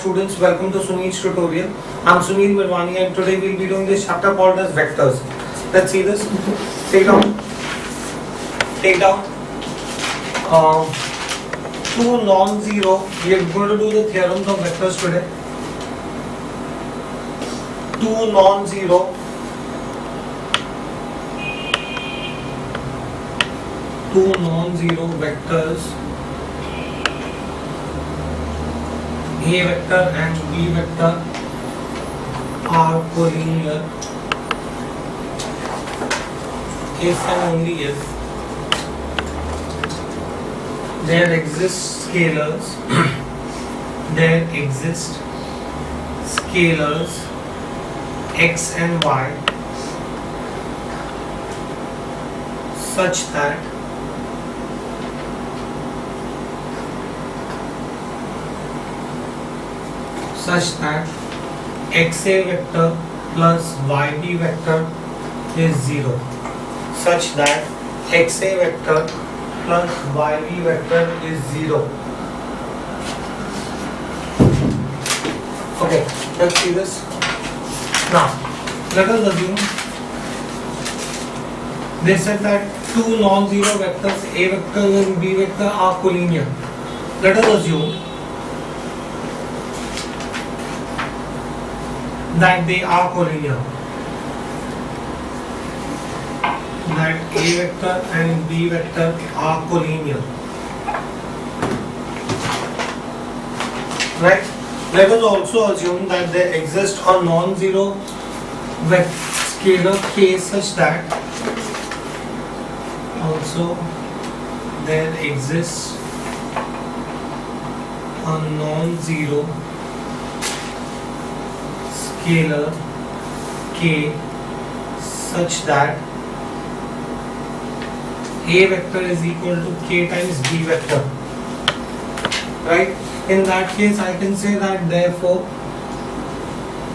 students, welcome to Sunil's tutorial. I'm Sunil Mirwani and today we'll be doing this chapter called as vectors. Let's see this. Take down. Two non-zero. We are going to do the theorems of vectors today. Two non-zero vectors, A vector and B vector, are collinear if and only if there exist scalars x and y such that xa vector plus yb vector is 0, such that xa vector plus yb vector is 0. Okay, let's see this. Now, let us assume they said that two non-zero vectors, A vector and B vector, are collinear. Let us assume that they are collinear, that A vector and B vector are collinear, right? Let us also assume that there exists a non-zero scalar k such that also there exists a non-zero scalar k such that A vector is equal to k times B vector, right? In that case, I can say that therefore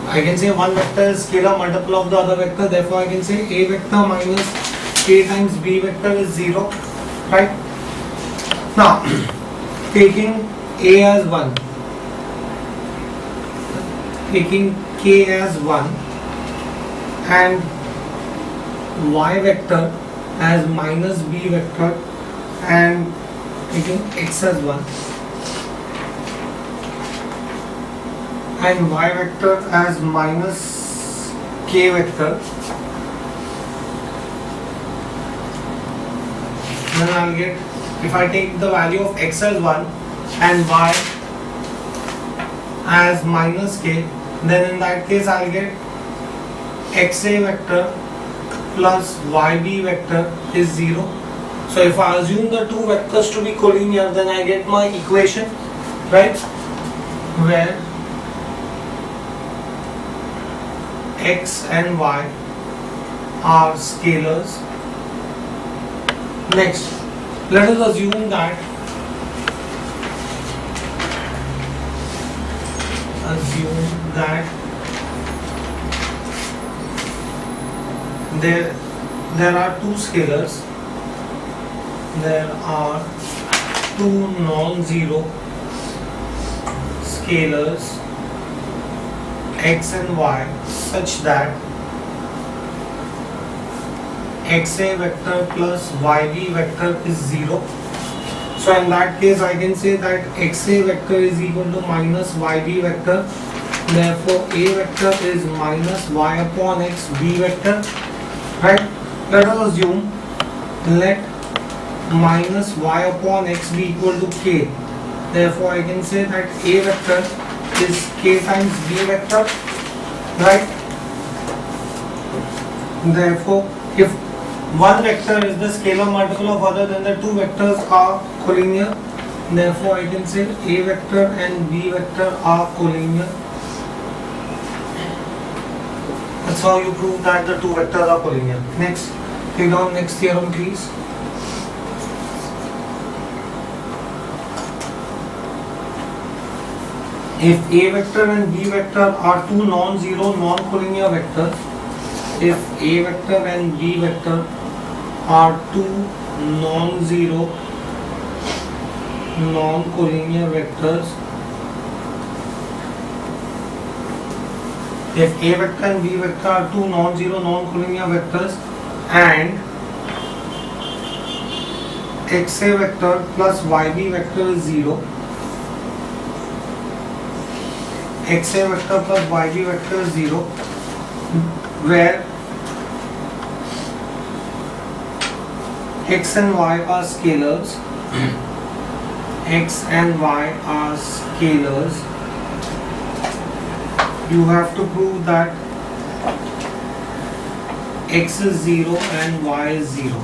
I can say one vector is scalar multiple of the other vector, therefore I can say A vector minus k times B vector is 0, right? Now, taking A as 1, taking k as 1 and y vector as minus b vector and taking x as 1 and y vector as minus k vector, then I'll get, if I take the value of x as 1 and y as minus k, then in that case I'll get xa vector plus yb vector is 0. So if I assume the two vectors to be collinear, then I get my equation, right, where x and y are scalars. Next, let us assume that there are two scalars, there are two non-zero scalars x and y such that xa vector plus yb vector is 0. So in that case I can say that xa vector is equal to minus yb vector, therefore A vector is minus y upon x b vector, right? Let us assume let minus y upon x be equal to k, therefore I can say that A vector is k times b vector, right? Therefore if one vector is the scalar multiple of other, then the two vectors are collinear, therefore I can say A vector and B vector are collinear. That's how you prove that the two vectors are collinear. Next, take down next theorem please. If A vector and B vector are two non-zero non-collinear vectors, if A vector and B vector are two non-zero non-collinear vectors, if A vector and B vector are two non-zero non-collinear vectors and XA vector plus YB vector is 0, XA vector plus YB vector is 0, where X and Y are scalars, X and Y are scalars, you have to prove that X is 0 and Y is 0.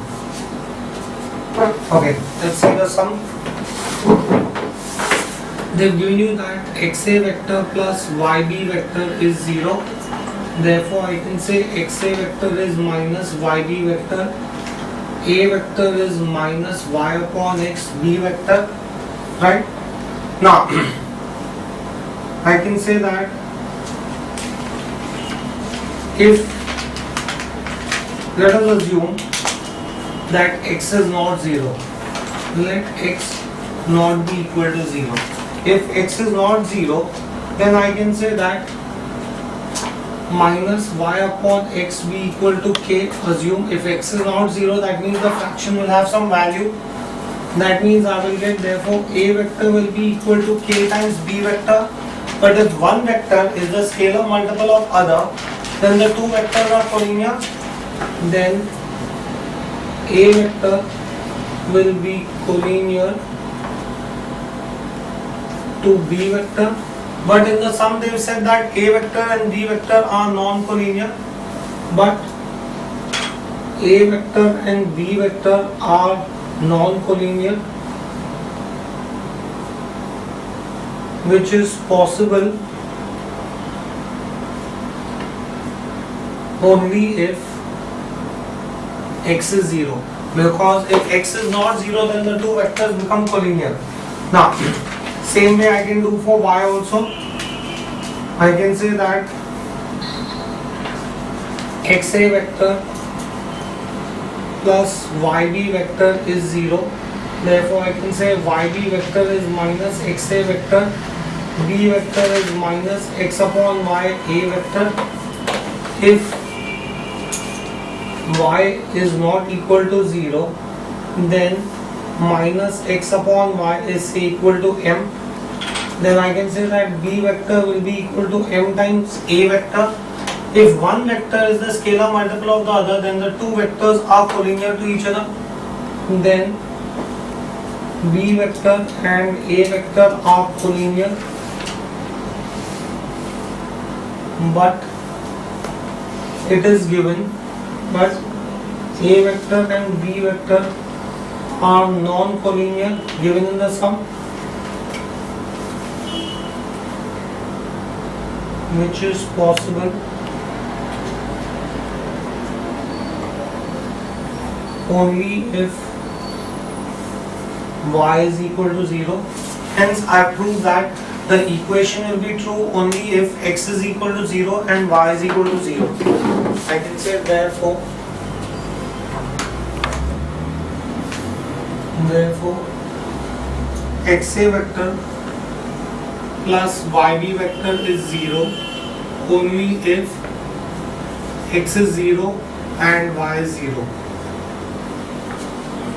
Okay, let's see the sum. They've given you that XA vector plus YB vector is 0. Therefore, I can say XA vector is minus YB vector. A vector is minus Y upon X B vector. Right? Now, I can say that if, let us assume that X is not 0, let X not be equal to 0. If X is not 0, then I can say that minus Y upon X be equal to K. Assume if X is not 0, that means the fraction will have some value. That means I will get, therefore A vector will be equal to K times B vector. But if one vector is the scalar multiple of other, then the two vectors are collinear. Then A vector will be collinear to B vector. But in the sum they have said that A vector and B vector are non-collinear. But A vector and B vector are non-collinear, which is possible only if X is 0. Because if X is not 0, then the two vectors become collinear. Now, same way I can do for Y also. I can say that XA vector plus YB vector is 0. Therefore, I can say YB vector is minus XA vector, B vector is minus X upon Y A vector. If Y is not equal to 0, then minus X upon Y is equal to M. Then I can say that B vector will be equal to M times A vector. If one vector is the scalar multiple of the other, then the two vectors are collinear to each other. Then B vector and A vector are collinear. But it is given, but A vector and B vector are non-collinear given in the sum, which is possible only if Y is equal to 0. Hence, I prove that the equation will be true only if X is equal to 0 and Y is equal to 0. I can say therefore XA vector plus YB vector is 0 only if X is 0 and Y is 0.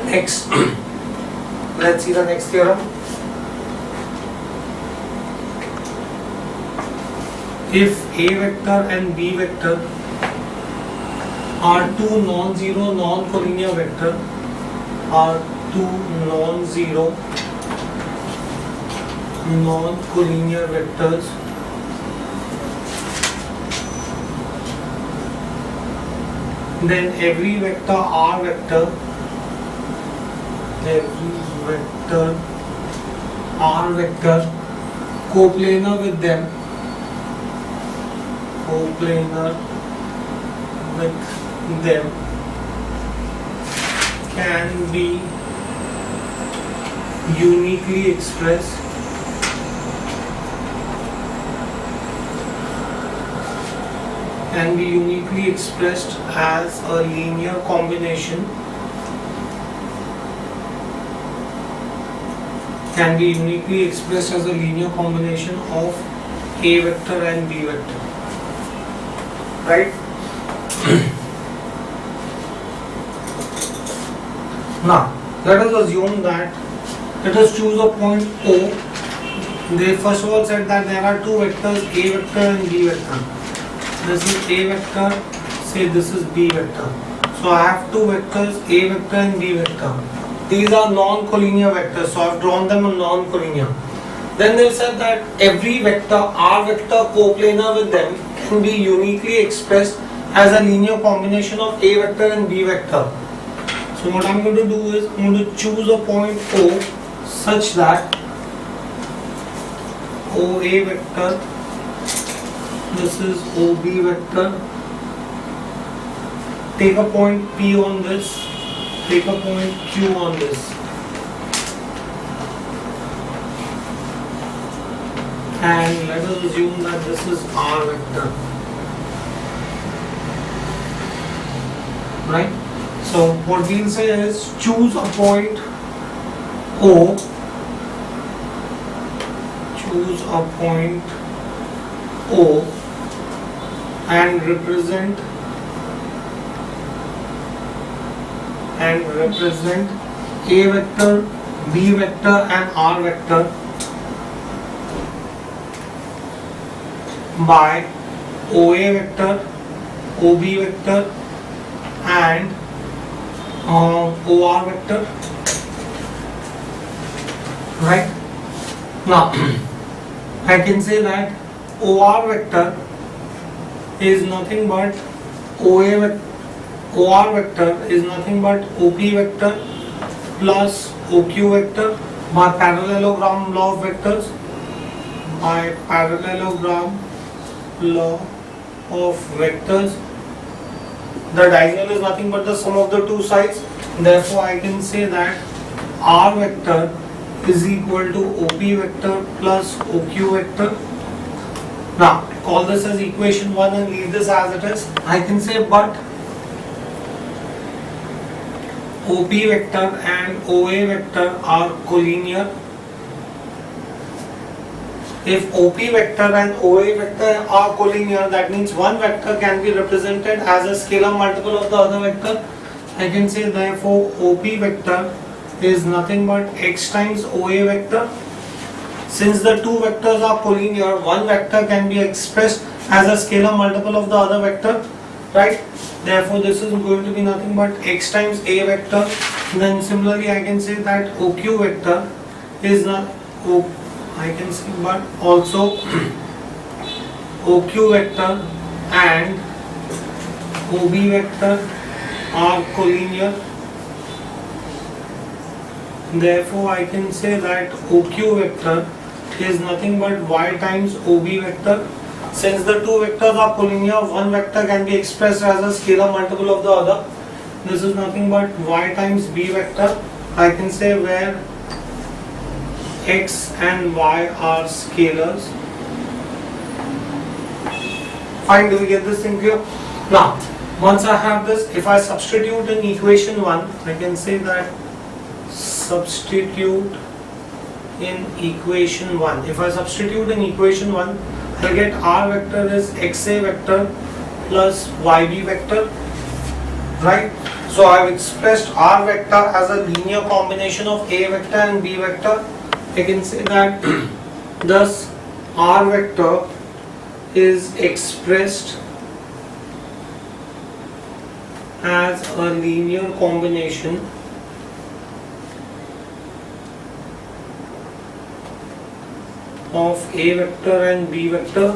Next, let's see the next theorem. If A vector and B vector are two non-zero non-collinear vectors, then every vector R vector coplanar with them can be uniquely expressed as a linear combination of A vector and B vector. right? Now let us assume that, let us choose a point O. They first of all said that there are two vectors, A vector and B vector. This is A vector, say this is B vector. So I have two vectors, A vector and B vector. These are non-collinear vectors, so I have drawn them a non-collinear. Then they said that every vector, R vector coplanar with them, can be uniquely expressed as a linear combination of A vector and B vector. So what I'm going to do is, I'm going to choose a point O such that OA vector, this is OB vector, take a point P on this, take a point Q on this, and let us assume that this is R vector, right? So what we'll say is, choose a point O, choose a point O and represent A vector, B vector and R vector by OA vector, OB vector and OR vector, right? Now I can say that OR vector is nothing but OR vector is nothing but OP vector plus OQ vector by parallelogram law of vectors, by parallelogram law of vectors. The diagonal is nothing but the sum of the two sides. Therefore I can say that R vector is equal to OP vector plus OQ vector. Now call this as equation 1 and leave this as it is. I can say but OP vector and OA vector are collinear. If OP vector and OA vector are collinear, that means one vector can be represented as a scalar multiple of the other vector. I can say therefore OP vector is nothing but x times OA vector. Since the two vectors are collinear, one vector can be expressed as a scalar multiple of the other vector, right? Therefore this is going to be nothing but x times A vector. Then similarly I can say that OQ vector is not I can say but also OQ vector and OB vector are collinear. Therefore I can say that OQ vector is nothing but y times OB vector. Since the two vectors are collinear, one vector can be expressed as a scalar multiple of the other. This is nothing but y times B vector. I can say where x and y are scalars. Fine, do we get this thing clear? Now, once I have this, if I substitute in equation 1, I can say that substitute in equation 1. If I substitute in equation 1, I get R vector is XA vector plus YB vector, right? So I have expressed R vector as a linear combination of A vector and B vector. I can say that thus R vector is expressed as a linear combination of A vector and B vector,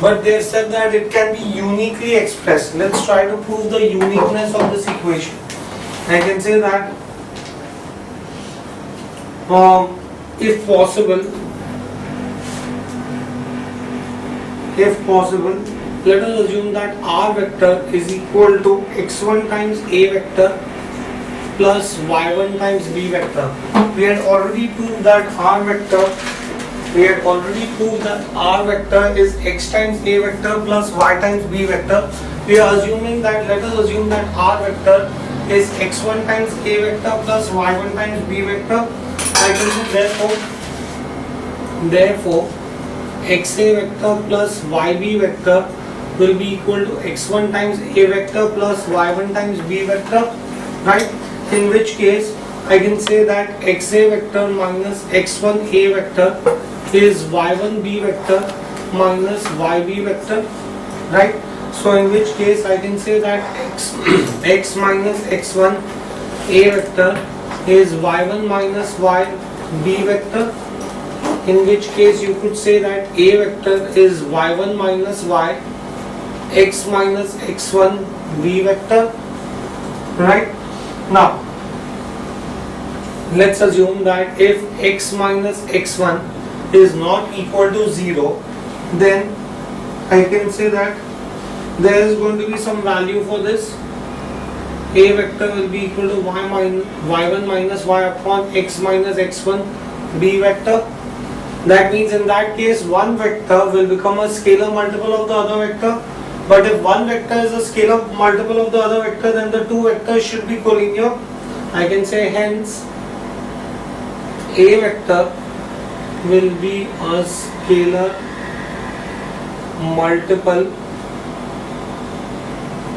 but they said that it can be uniquely expressed. Let's try to prove the uniqueness of this equation. I can say that if possible, let us assume that R vector is equal to x1 times A vector plus y1 times B vector. We had already proved that R vector is x times A vector plus y times B vector. We are assuming that, let us assume that R vector is x1 times A vector plus y1 times B vector. I can say therefore XA vector plus YB vector will be equal to x1 times a vector plus y1 times b vector, right? In which case I can say that xa vector minus x1 a vector is y1 b vector minus yb vector, right? So in which case I can say that x minus x1 a vector is y1 minus yb vector, in which case you could say that a vector is y1 minus y x minus x1 b vector, right? Now let's assume that if x minus x1 is not equal to 0, then I can say that there is going to be some value for this. A vector will be equal to y1 minus y upon x minus x1 b vector. That means in that case one vector will become a scalar multiple of the other vector. But if one vector is a scalar multiple of the other vector, then the two vectors should be collinear. I can say hence a vector will be a scalar multiple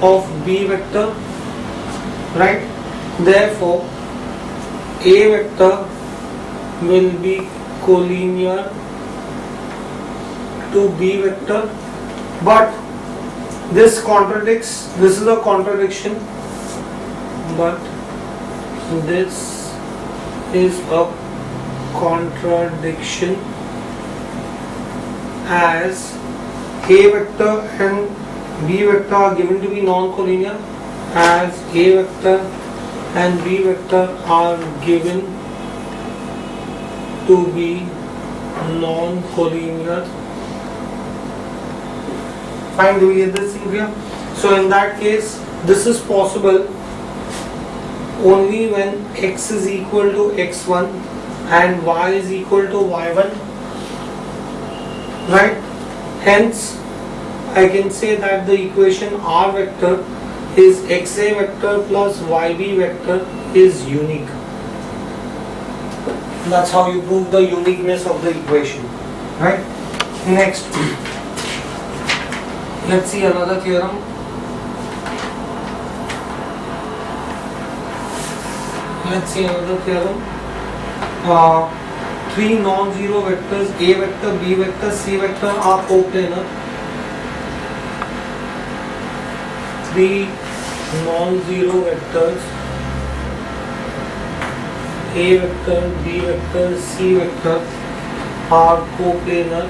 of b vector, right? Therefore a vector will be collinear to b vector, but this contradicts, this is a contradiction, but this is a contradiction as a vector and b vector are given to be non-collinear, as a vector and b vector are given to be non-collinear. Fine, do we get this thing here? So in that case, this is possible only when x is equal to x1 and y is equal to y1, right? Hence I can say that the equation r vector is xa vector plus yb vector is unique. That's how you prove the uniqueness of the equation, right? Next, let's see another theorem. Three non-zero vectors a vector, b vector, c vector are coplanar. Three non-zero vectors a vector, b vector, c vector are coplanar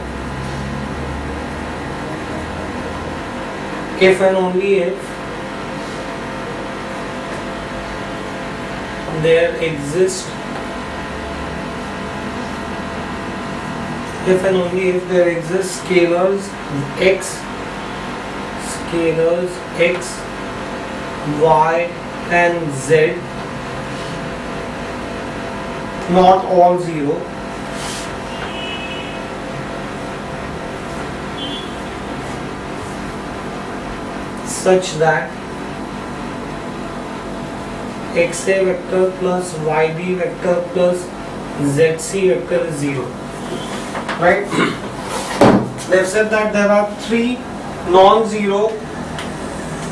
if and only if there exists scalars x, y and z, not all zero, such that xa vector plus yb vector plus zc vector is 0, right? They have said that there are three non-zero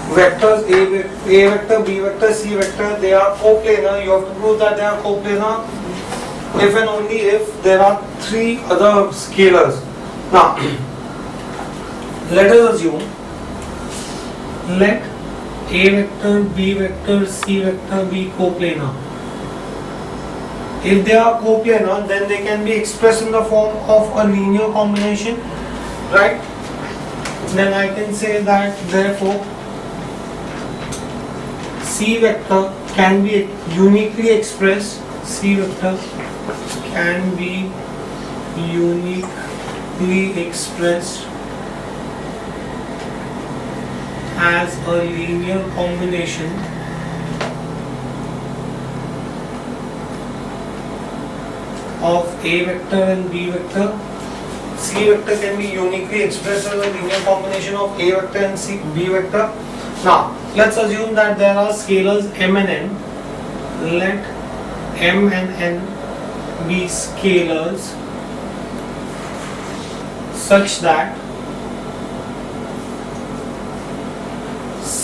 vectors a vector, b vector, c vector. They are coplanar. You have to prove that they are coplanar if and only if there are three other scalars. Now let us assume, let a vector, b vector, c vector be coplanar. If they are coplanar, then they can be expressed in the form of a linear combination, right? Then I can say that therefore c vector can be uniquely expressed, c vector can be uniquely expressed as a linear combination of a vector and b vector. C vector can be uniquely expressed as a linear combination of a vector and b vector. Now let's assume that there are scalars m and n. Let m and n be scalars such that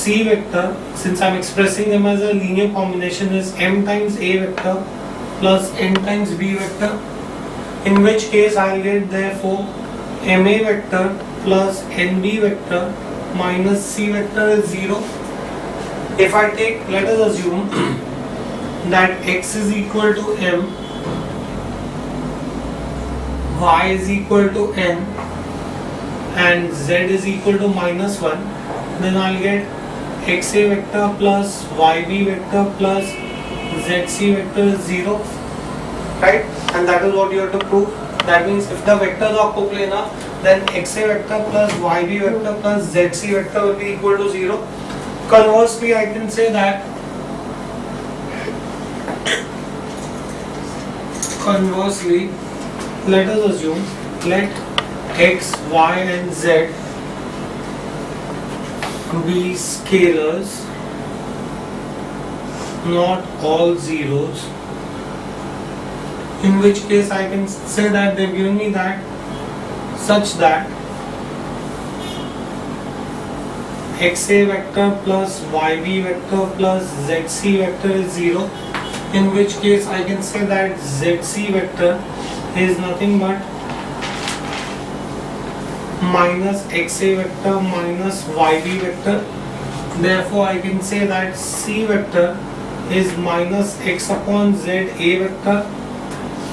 C vector, since I'm expressing them as a linear combination, is m times A vector plus n times B vector, in which case I'll get therefore MA vector plus NB vector minus C vector is 0. If I take, let us assume that x is equal to m, y is equal to n, and z is equal to minus 1, then I'll get xa vector plus yb vector plus zc vector is 0, right? And that is what you have to prove. That means if the vectors are coplanar, then xa vector plus yb vector plus zc vector will be equal to 0. Conversely, I can say that let us assume, let x, y and z be scalars, not all zeros, in which case I can say that they've given me that such that xa vector plus yb vector plus zc vector is 0, in which case I can say that zc vector is nothing but minus xa vector minus yb vector. Therefore I can say that c vector is minus x upon z a vector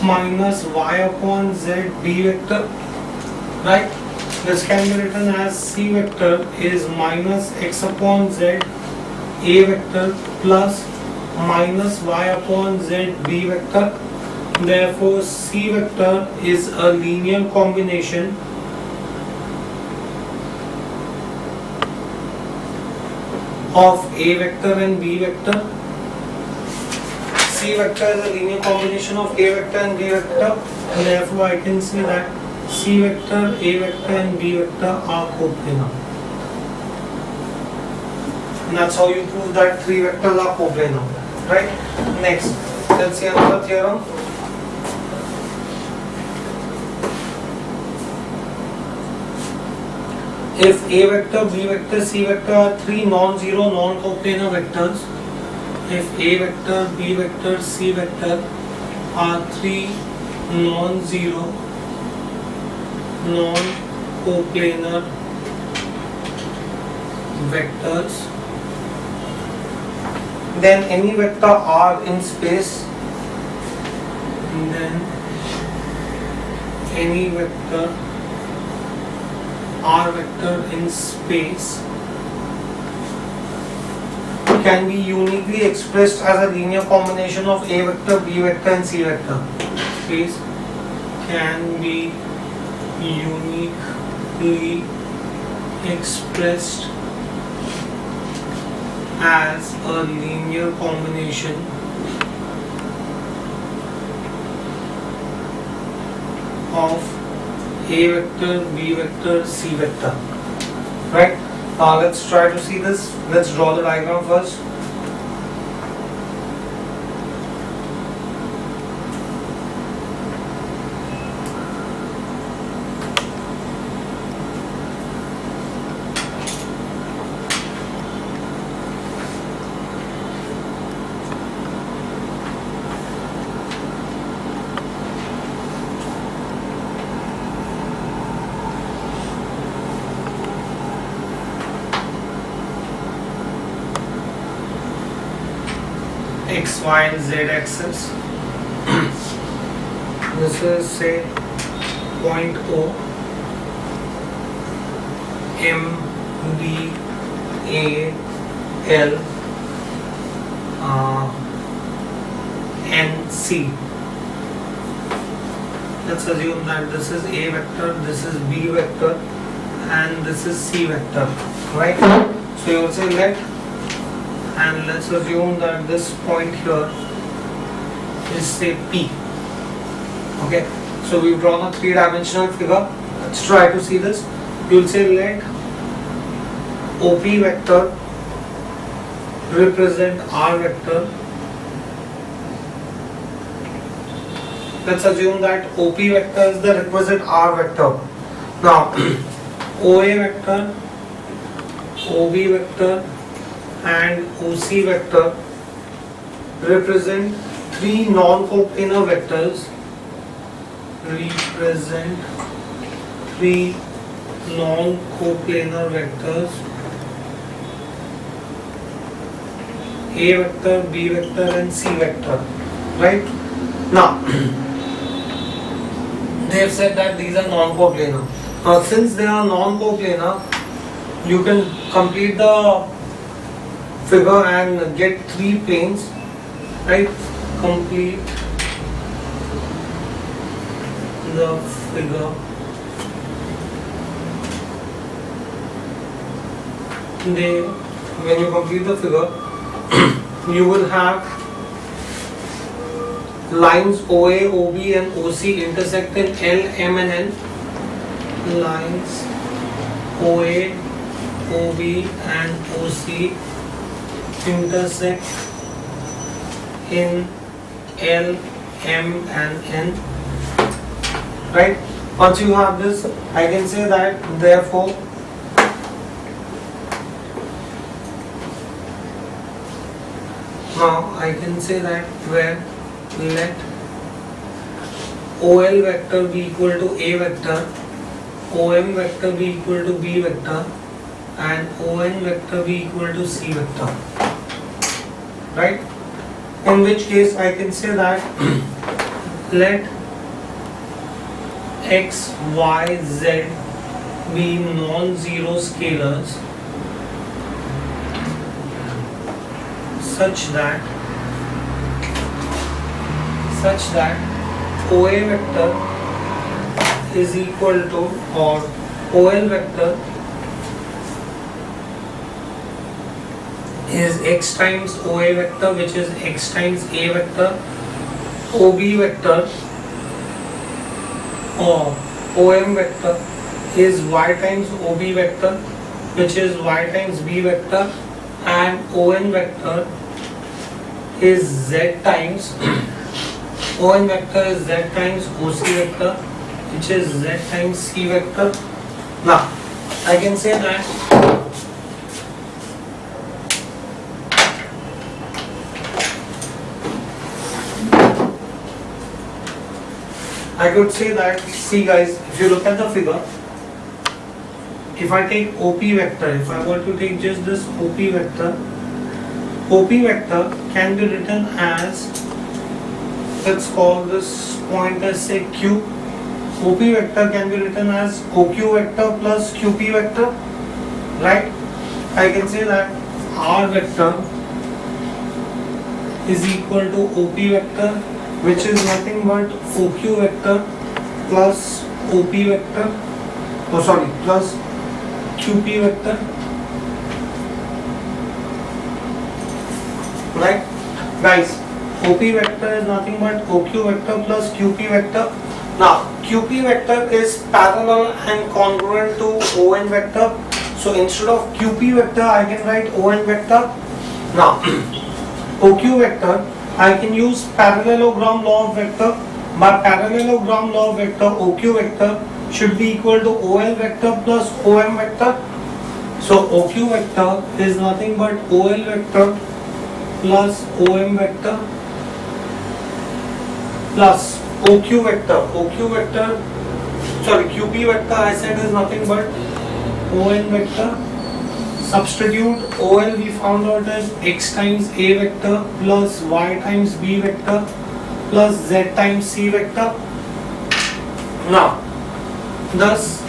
minus y upon z b vector, right? This can be written as c vector is minus x upon z a vector plus minus y upon z b vector. Therefore c vector is a linear combination of a vector and b vector. C vector is a linear combination of a vector and b vector. Therefore I can say that C vector, A vector and B vector are coplanar. And that's how you prove that three vectors are coplanar. Right? Next, let's see another theorem. If A vector, B vector, C vector are three non-zero, non-coplanar vectors, if A vector, B vector, C vector are three non-zero, non-coplanar vectors, then any vector R in space, then any vector R vector in space can be uniquely expressed as a linear combination of A vector, B vector and C vector. Space can be uniquely expressed as a linear combination of A vector, B vector, C vector. Right? Now let's try to see this. Let's draw the diagram first. X, Y and Z axis. This is say point O, M, B, A, L, N, C. Let's assume that this is A vector, this is B vector and this is C vector, right? So you will say let, and let's assume that this point here is say P. Okay, so we've drawn a three-dimensional figure. Let's try to see this. You will say let OP vector represent R vector. Let's assume that OP vector is the requisite R vector. Now OA vector, OB vector and OC vector represent three non-coplanar vectors. Represent three non-coplanar vectors: A vector, B vector, and C vector. Right? Now, they have said that these are non-coplanar. Now, since they are non-coplanar, you can complete the figure and get three planes. Right? Complete the figure. When you complete the figure, you will have lines OA, OB, and OC intersect in L, M, and N. Lines OA, OB, and OC intersect in L, M, and N. Right? Once you have this, I can say that therefore now I can say that where let OL vector be equal to A vector, OM vector be equal to B vector, and ON vector be equal to C vector. Right? In which case I can say that let X, Y, Z be non-zero scalars such that OA vector is equal to, or OL vector is X times OA vector, which is X times A vector, OB vector or OM vector is Y times OB vector, which is Y times B vector, and ON vector is Z times ON vector is Z times OC vector, which is Z times C vector. Now I can say that I could say that, see guys, if you look at the figure, if I take OP vector, if I were to take just this OP vector can be written as, let's call this point as say Q. OP vector can be written as OQ vector plus QP vector, right? I can say that R vector is equal to OP vector, which is nothing but OQ vector plus OP vector, plus QP vector, right? Guys, OP vector is nothing but OQ vector plus QP vector. Now, QP vector is parallel and congruent to ON vector. So instead of QP vector, I can write ON vector. Now, OQ vector, I can use parallelogram law of vector. By parallelogram law of vector, OQ vector should be equal to OL vector plus OM vector. So OQ vector is nothing but OL vector plus OM vector plus OQ vector. QP vector I said is nothing but ON vector. Substitute OL we found out as X times A vector plus Y times B vector plus Z times C vector. Now, thus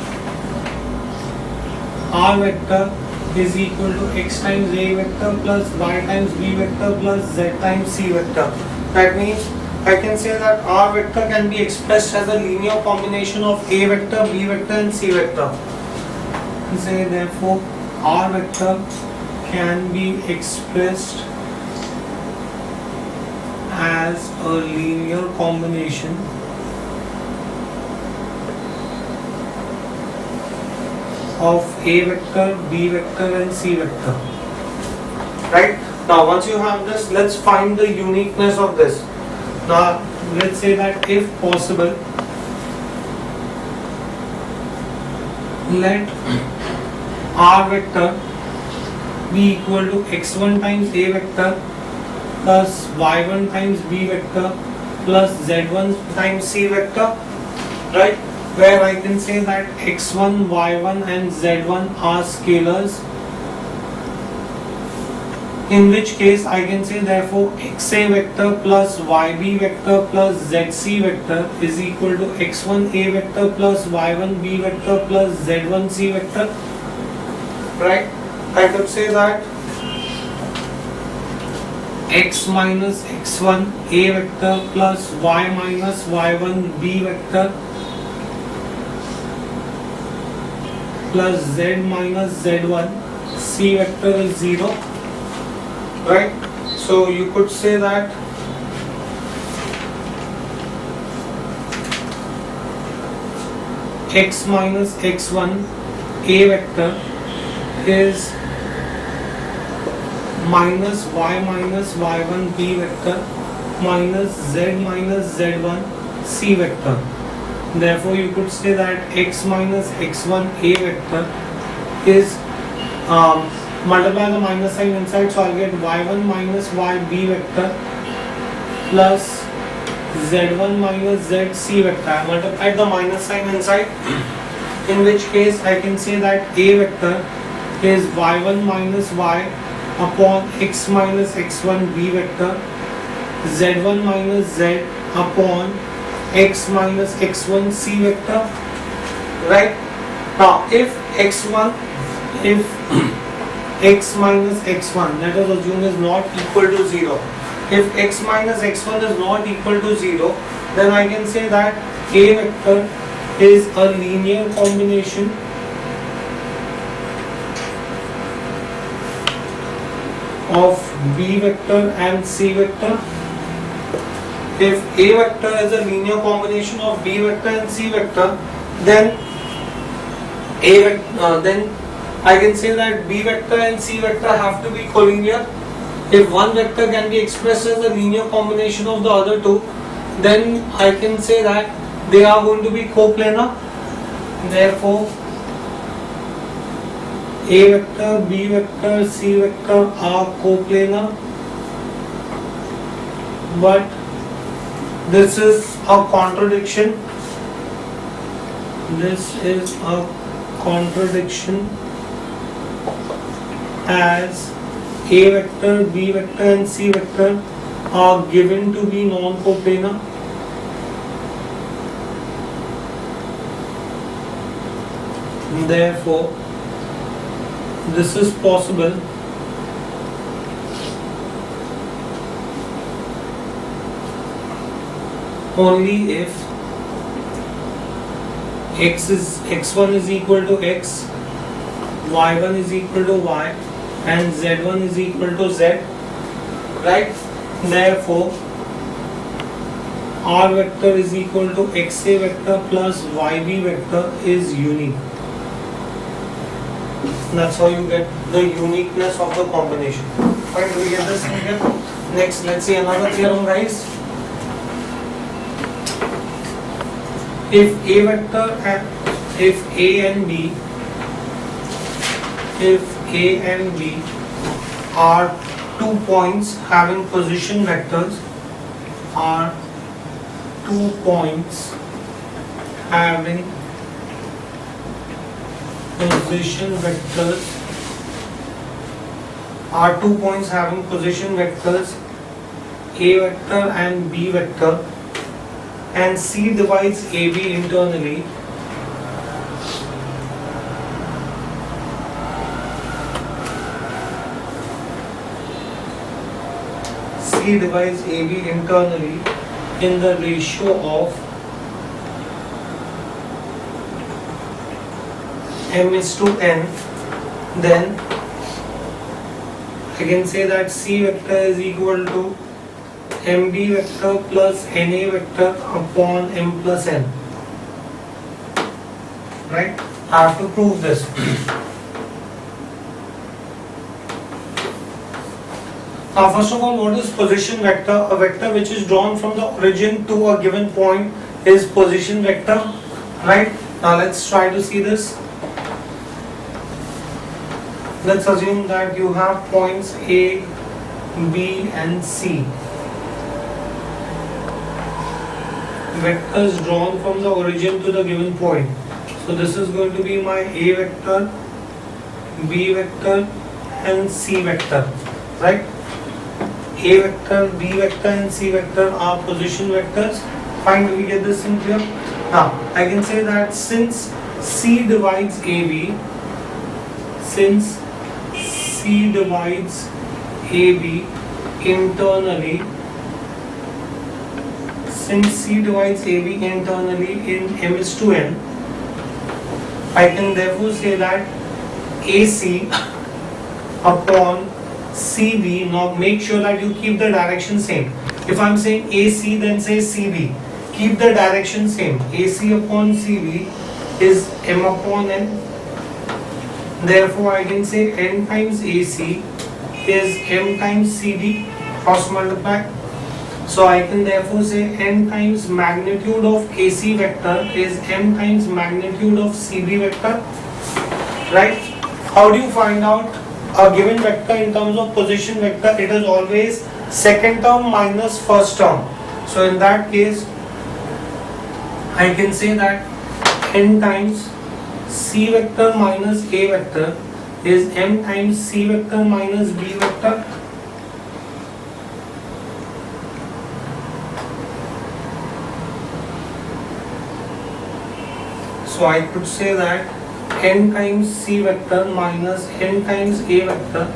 R vector is equal to X times A vector plus Y times B vector plus Z times C vector. That means I can say that R vector can be expressed as a linear combination of A vector, B vector and C vector. Say therefore R vector can be expressed as a linear combination of A vector, B vector and C vector. Right? Now once you have this, let's find the uniqueness of this. Now let's say that if possible, let R vector be equal to x1 times a vector plus y1 times b vector plus z1 times c vector, right? Where I can say that x1, y1 and z1 are scalars, in which case I can say therefore xa vector plus yb vector plus zc vector is equal to x1 a vector plus y1 b vector plus z1 c vector, right? I could say that x minus x1 a vector plus y minus y1 b vector plus z minus z1 c vector is 0, right? So you could say that x minus x1 a vector is minus y minus y1 b vector minus z minus z1 c vector. Therefore you could say that x minus x1 a vector is multiply the minus sign inside, so I'll get y1 minus yb vector plus z1 minus zc vector. I multiplied the minus sign inside, in which case I can say that a vector is y1 minus y upon x minus x1 b vector, z1 minus z upon x minus x1 c vector, right? Now if x1, if x minus x1, let us assume, is not equal to 0, if x minus x1 is not equal to 0, then I can say that a vector is a linear combination of b vector and c vector. If a vector is a linear combination of b vector and c vector, then then I can say that b vector and c vector have to be collinear. If one vector can be expressed as a linear combination of the other two, then I can say that they are going to be coplanar. Therefore, a vector, b vector, c vector are coplanar, but this is a contradiction. This is a contradiction, as a vector, b vector and c vector are given to be non-coplanar. Therefore, this is possible only if x1 is equal to x, y1 is equal to y, and z1 is equal to z, right? Therefore, r vector is equal to xa vector plus yb vector is unique. That's how you get the uniqueness of the combination. Fine, do we get this in here? Next, let's see another theorem, guys. If a vector and if a and b are 2 points having position vectors, are 2 points having position vectors, are 2 points having position vectors a vector and b vector, and C divides AB internally, C divides AB internally in the ratio of m is to n, then I can say that C vector is equal to mb vector plus na vector upon m plus n. Right? I have to prove this. Now, first of all, what is position vector? A vector which is drawn from the origin to a given point is position vector. Right? Now, let's try to see this. let's assume that you have points A, B and C. Vectors drawn from the origin to the given point. So this is going to be my A vector, B vector and C vector, right? A vector, B vector and C vector are position vectors. Fine, do we get this in clear? Now, I can say that since C divides AB, since C divides AB internally, since C divides AB internally in M is to N, I can therefore say that AC upon CB, now make sure that you keep the direction same. If I'm saying AC, then say CB. Keep the direction same. AC upon CB is M upon N. Therefore, I can say N times AC is M times CB cross multiply. So I can therefore say N times magnitude of AC vector is M times magnitude of CB vector. Right? How do you find out a given vector in terms of position vector? It is always second term minus first term. So in that case, I can say that N times C vector minus A vector is M times C vector minus B vector. So I could say that N times C vector minus N times A vector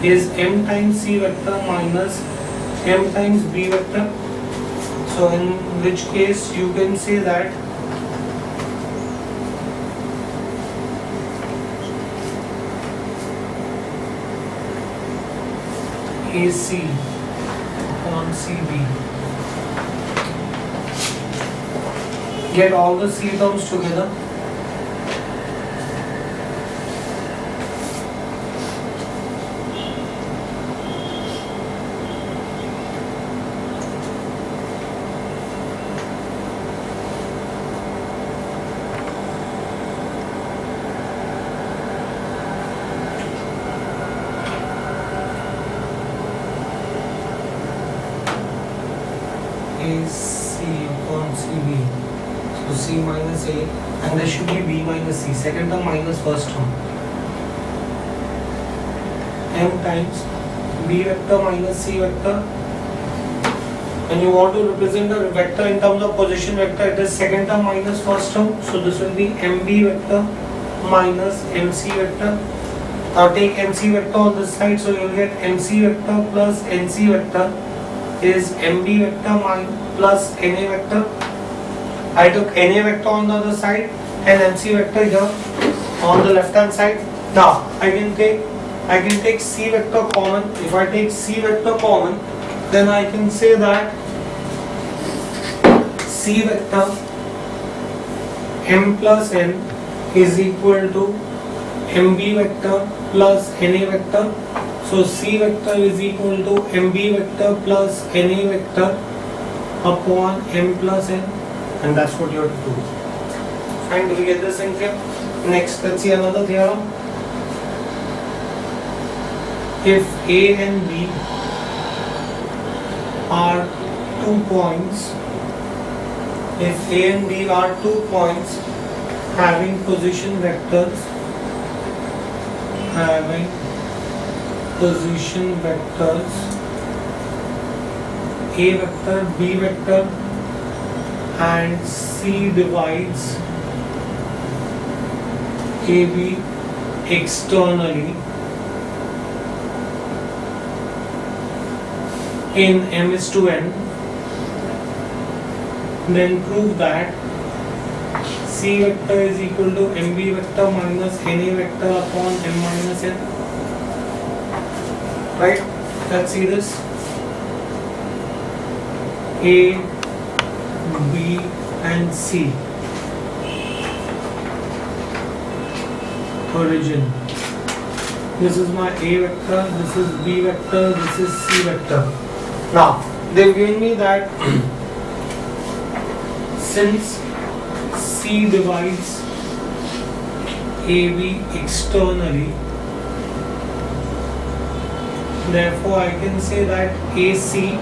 is M times C vector minus M times B vector. So in which case you can say that AC upon CB. Get all the C terms together. AC upon CB. So C minus A, and there should be B minus C, second term minus first term. M times B vector minus C vector. When you want to represent a vector in terms of position vector, it is second term minus first term. So this will be MB vector minus MC vector. Now take MC vector on this side, so you will get MC vector plus NC vector is MB vector plus NA vector. I took NA vector on the other side and MC vector here on the left hand side. Now I can take C vector common. If I take C vector common, then I can say that C vector M plus N is equal to MB vector plus NA vector. So C vector is equal to MB vector plus NA vector upon M plus N, and that's what you have to do. Fine, do we get this in clear? Next, let's see another theorem. If A and B are 2 points, if A and B are 2 points having position vectors, A vector, B vector and C divides AB externally in M is to N, then prove that C vector is equal to MB vector minus NA vector upon M minus N. Right? Let's see this. A, B and C. Origin. This is my A vector, this is B vector, this is C vector. Now, they've given me that since C divides AB externally Therefore, I can say that AC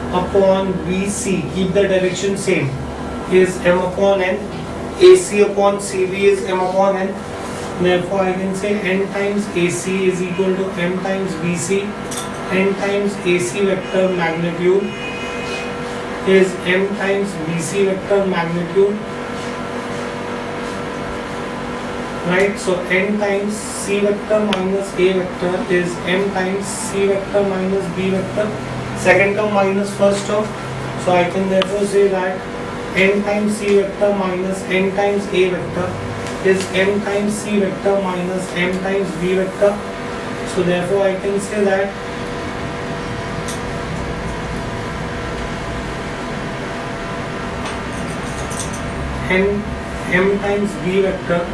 upon BC, keep the direction same, is M upon N. AC upon CB is M upon N. Therefore, I can say N times AC is equal to M times BC. N times AC vector magnitude is M times BC vector magnitude. Right, so N times C vector minus A vector is M times C vector minus B vector. Second term minus first term. So I can therefore say that N times C vector minus N times A vector is M times C vector minus M times B vector. So therefore I can say that M times B vector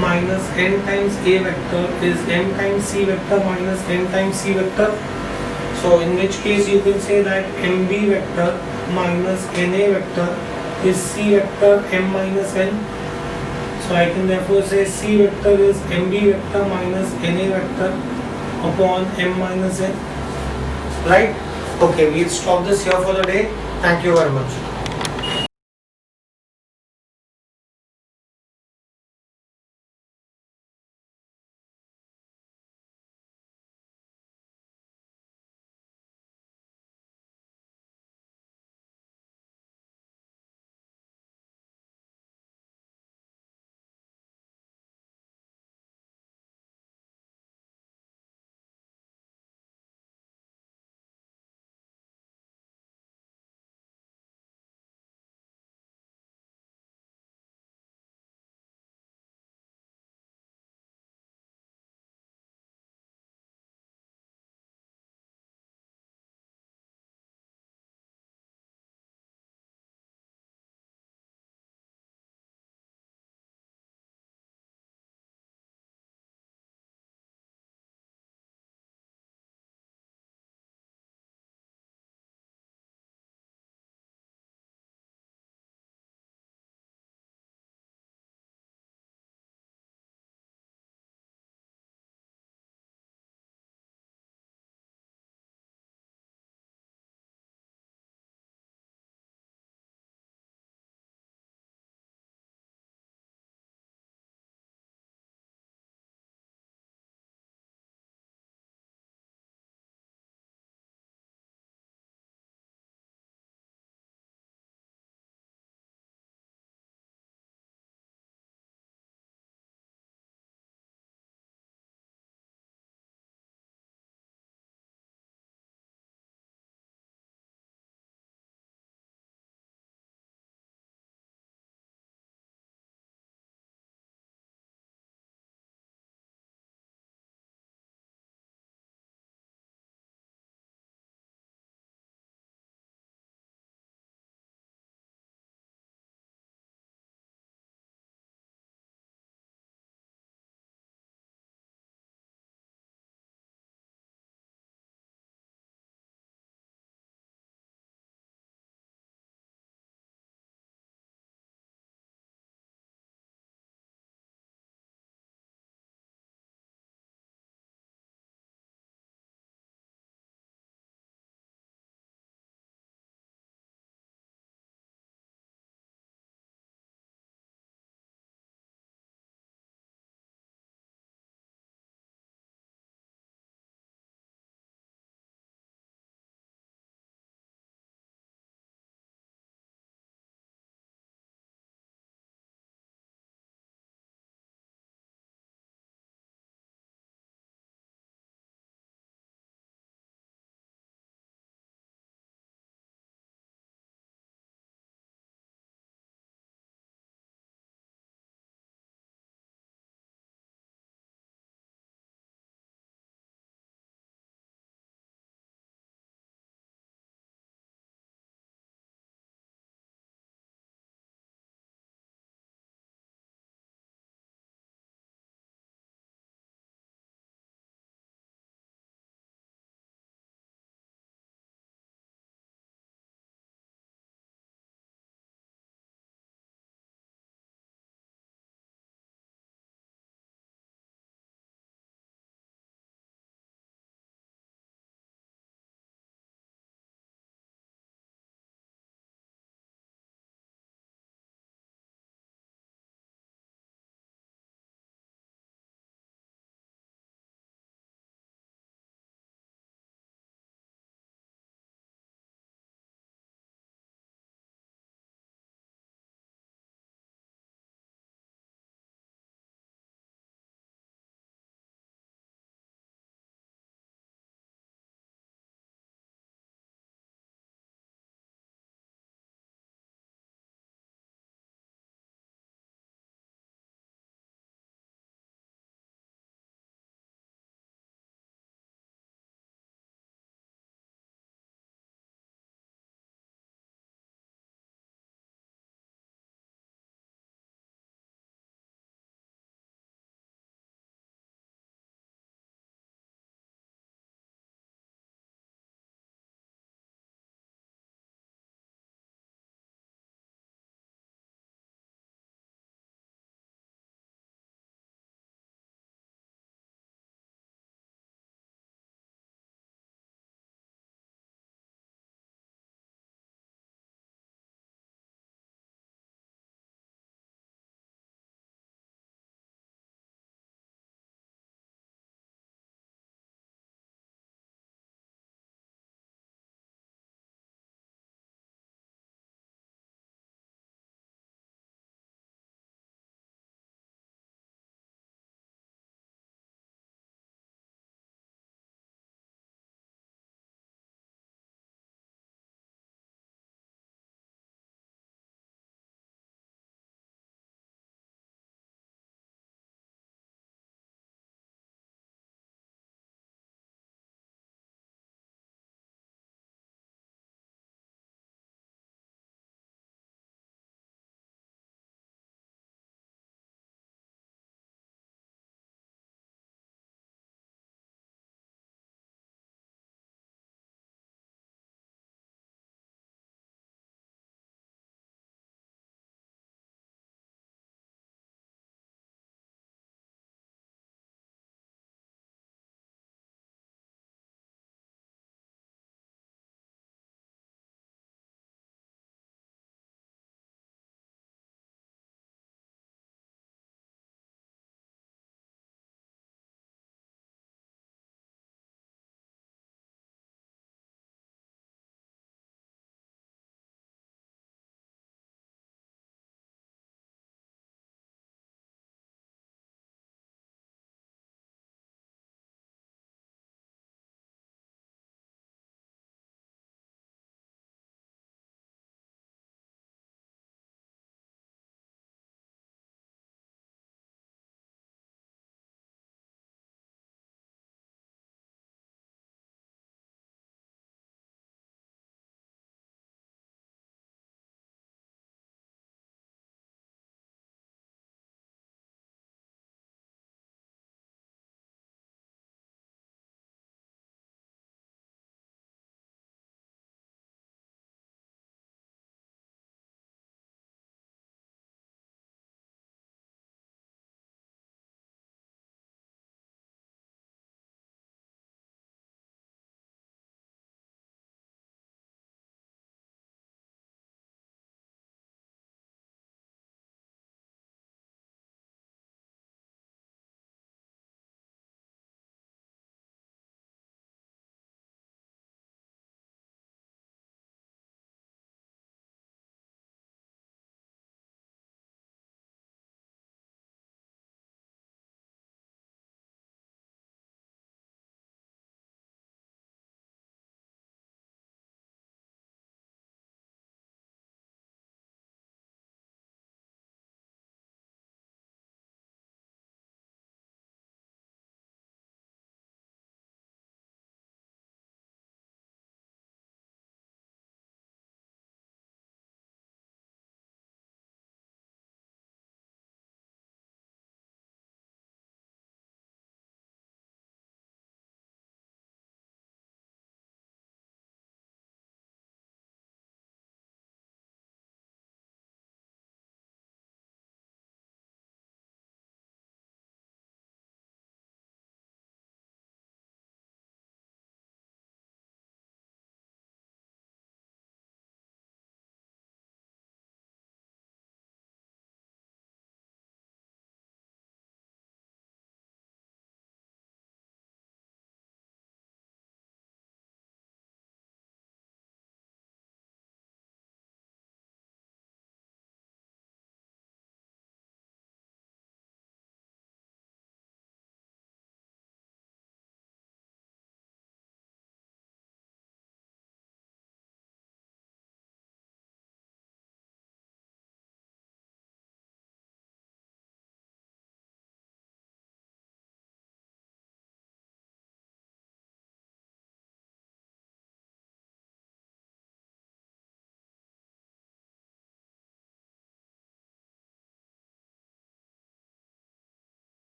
minus N times A vector is M times C vector minus N times C vector. So in which case you can say that MB vector minus NA vector is C vector M minus N. So I can therefore say C vector is MB vector minus NA vector upon M minus N. Right? Okay, we'll stop this here for the day. Thank you very much.